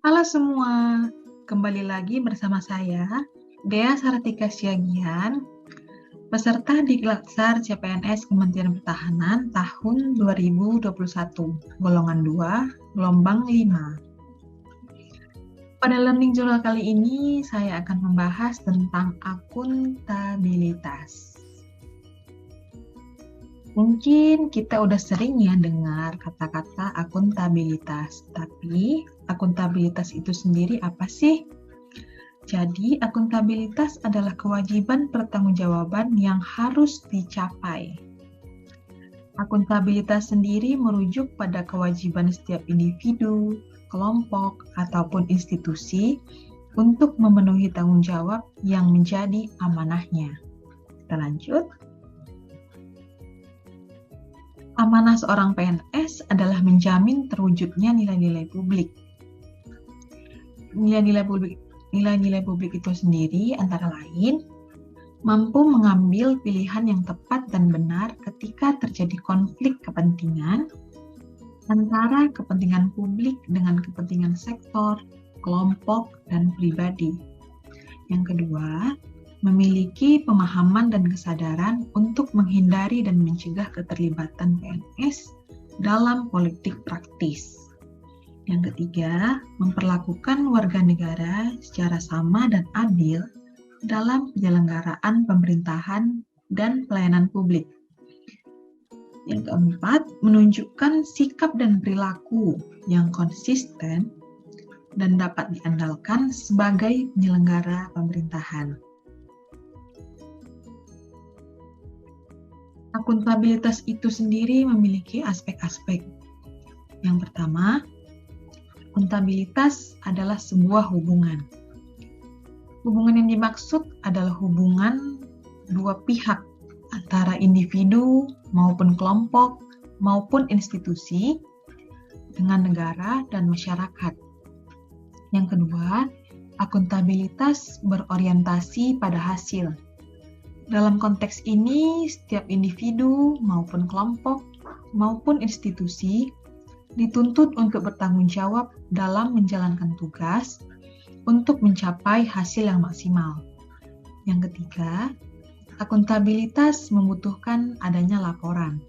Halo semua, kembali lagi bersama saya, Dea Sartika Siagian, peserta Diklat SAR CPNS Kementerian Pertahanan tahun 2021, golongan 2, gelombang 5. Pada Learning Journal kali ini, saya akan membahas tentang akuntabilitas. Mungkin kita udah sering ya dengar kata-kata akuntabilitas, tapi akuntabilitas itu sendiri apa sih? Jadi, akuntabilitas adalah kewajiban pertanggungjawaban yang harus dicapai. Akuntabilitas sendiri merujuk pada kewajiban setiap individu, kelompok, ataupun institusi untuk memenuhi tanggung jawab yang menjadi amanahnya. Kita lanjut. Amanah seorang PNS adalah menjamin terwujudnya nilai-nilai publik. Nilai-nilai publik itu sendiri antara lain mampu mengambil pilihan yang tepat dan benar ketika terjadi konflik kepentingan antara kepentingan publik dengan kepentingan sektor, kelompok, dan pribadi. Yang kedua, memiliki pemahaman dan kesadaran untuk menghindari dan mencegah keterlibatan PNS dalam politik praktis. Yang ketiga, memperlakukan warga negara secara sama dan adil dalam penyelenggaraan pemerintahan dan pelayanan publik. Yang keempat, menunjukkan sikap dan perilaku yang konsisten dan dapat diandalkan sebagai penyelenggara pemerintahan. Akuntabilitas itu sendiri memiliki aspek-aspek. Yang pertama, akuntabilitas adalah sebuah hubungan. Hubungan yang dimaksud adalah hubungan dua pihak antara individu maupun kelompok maupun institusi dengan negara dan masyarakat. Yang kedua, akuntabilitas berorientasi pada hasil. Dalam konteks ini, setiap individu maupun kelompok maupun institusi dituntut untuk bertanggung jawab dalam menjalankan tugas untuk mencapai hasil yang maksimal. Yang ketiga, akuntabilitas membutuhkan adanya laporan.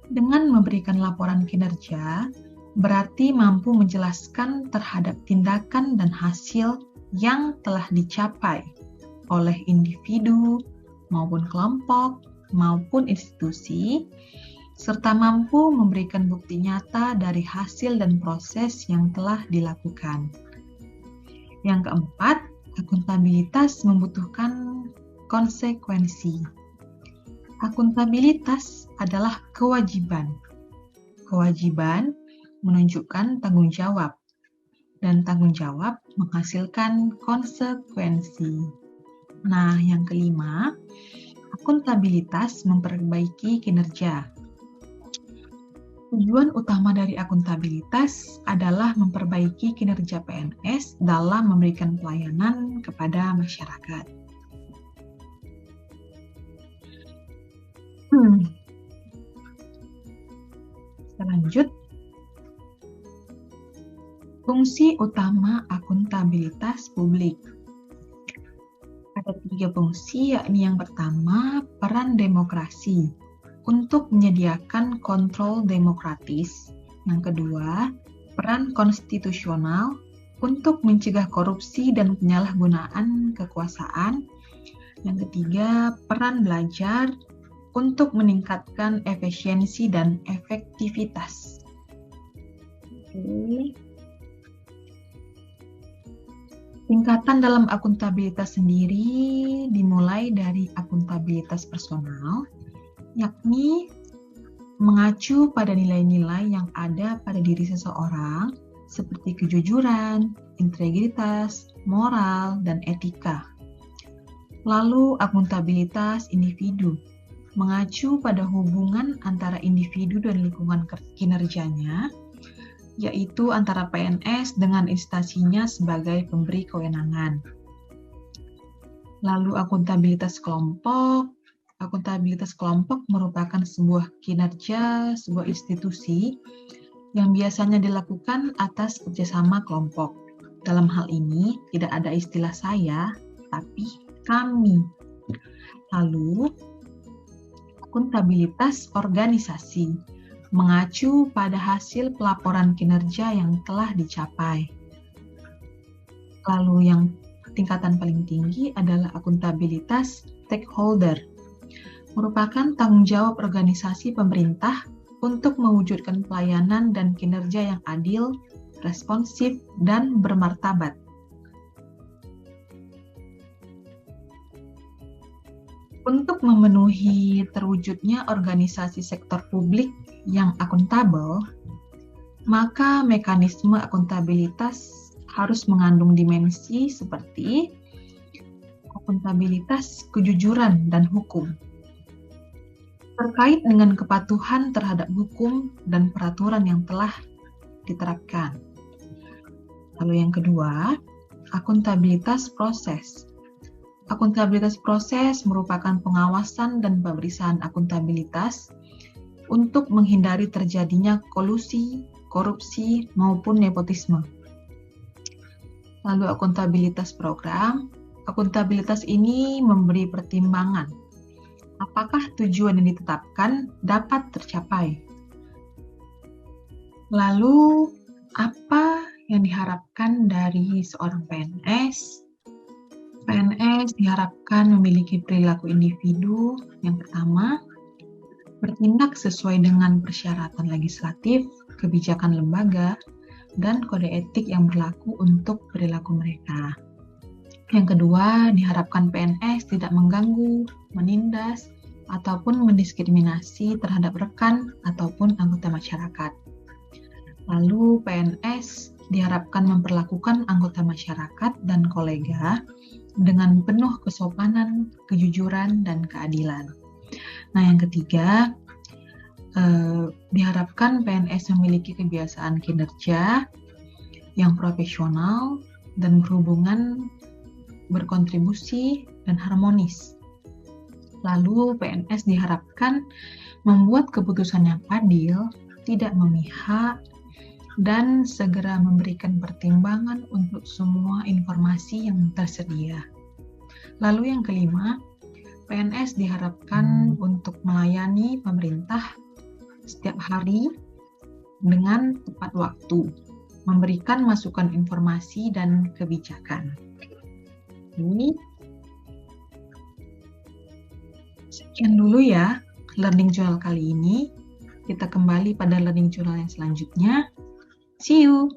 Dengan memberikan laporan kinerja, berarti mampu menjelaskan terhadap tindakan dan hasil yang telah dicapai oleh individu maupun kelompok maupun institusi, serta mampu memberikan bukti nyata dari hasil dan proses yang telah dilakukan. Yang keempat, akuntabilitas membutuhkan konsekuensi. Akuntabilitas adalah kewajiban. Kewajiban menunjukkan tanggung jawab, dan tanggung jawab menghasilkan konsekuensi. Nah, yang kelima, akuntabilitas memperbaiki kinerja. Tujuan utama dari akuntabilitas adalah memperbaiki kinerja PNS dalam memberikan pelayanan kepada masyarakat. Kita lanjut. Fungsi utama akuntabilitas publik. Ada 3 fungsi, yakni yang pertama, peran demokrasi untuk menyediakan kontrol demokratis. Yang kedua, peran konstitusional untuk mencegah korupsi dan penyalahgunaan kekuasaan. Yang ketiga, peran belajar untuk meningkatkan efisiensi dan efektivitas. Oke. Tingkatan dalam akuntabilitas sendiri dimulai dari akuntabilitas personal, yakni mengacu pada nilai-nilai yang ada pada diri seseorang seperti kejujuran, integritas, moral, dan etika. Lalu akuntabilitas individu, mengacu pada hubungan antara individu dan lingkungan kinerjanya, yaitu antara PNS dengan instansinya sebagai pemberi kewenangan. Lalu akuntabilitas kelompok. Akuntabilitas kelompok merupakan sebuah kinerja sebuah institusi yang biasanya dilakukan atas kerjasama kelompok. Dalam hal ini, tidak ada istilah saya, tapi kami. Lalu, akuntabilitas organisasi mengacu pada hasil pelaporan kinerja yang telah dicapai. Lalu yang tingkatan paling tinggi adalah akuntabilitas stakeholder, merupakan tanggung jawab organisasi pemerintah untuk mewujudkan pelayanan dan kinerja yang adil, responsif, dan bermartabat. Untuk memenuhi terwujudnya organisasi sektor publik yang akuntabel, maka mekanisme akuntabilitas harus mengandung dimensi seperti akuntabilitas kejujuran dan hukum, terkait dengan kepatuhan terhadap hukum dan peraturan yang telah diterapkan. Lalu yang kedua, akuntabilitas proses. Akuntabilitas proses merupakan pengawasan dan pemeriksaan akuntabilitas untuk menghindari terjadinya kolusi, korupsi, maupun nepotisme. Lalu akuntabilitas program. Akuntabilitas ini memberi pertimbangan apakah tujuan yang ditetapkan dapat tercapai. Lalu, apa yang diharapkan dari seorang PNS? PNS diharapkan memiliki perilaku individu. Yang pertama, bertindak sesuai dengan persyaratan legislatif, kebijakan lembaga, dan kode etik yang berlaku untuk perilaku mereka. Yang kedua, diharapkan PNS tidak mengganggu, menindas, ataupun mendiskriminasi terhadap rekan ataupun anggota masyarakat. Lalu, PNS diharapkan memperlakukan anggota masyarakat dan kolega dengan penuh kesopanan, kejujuran, dan keadilan. Nah, yang ketiga, diharapkan PNS memiliki kebiasaan kinerja yang profesional dan berhubungan, berkontribusi, dan harmonis. Lalu PNS diharapkan membuat keputusan yang adil, tidak memihak, dan segera memberikan pertimbangan untuk semua informasi yang tersedia. Lalu yang kelima, PNS diharapkan untuk melayani pemerintah setiap hari dengan tepat waktu, memberikan masukan informasi dan kebijakan. Ini sekian dulu ya Learning Journal kali ini. Kita kembali pada Learning Journal yang selanjutnya. See you!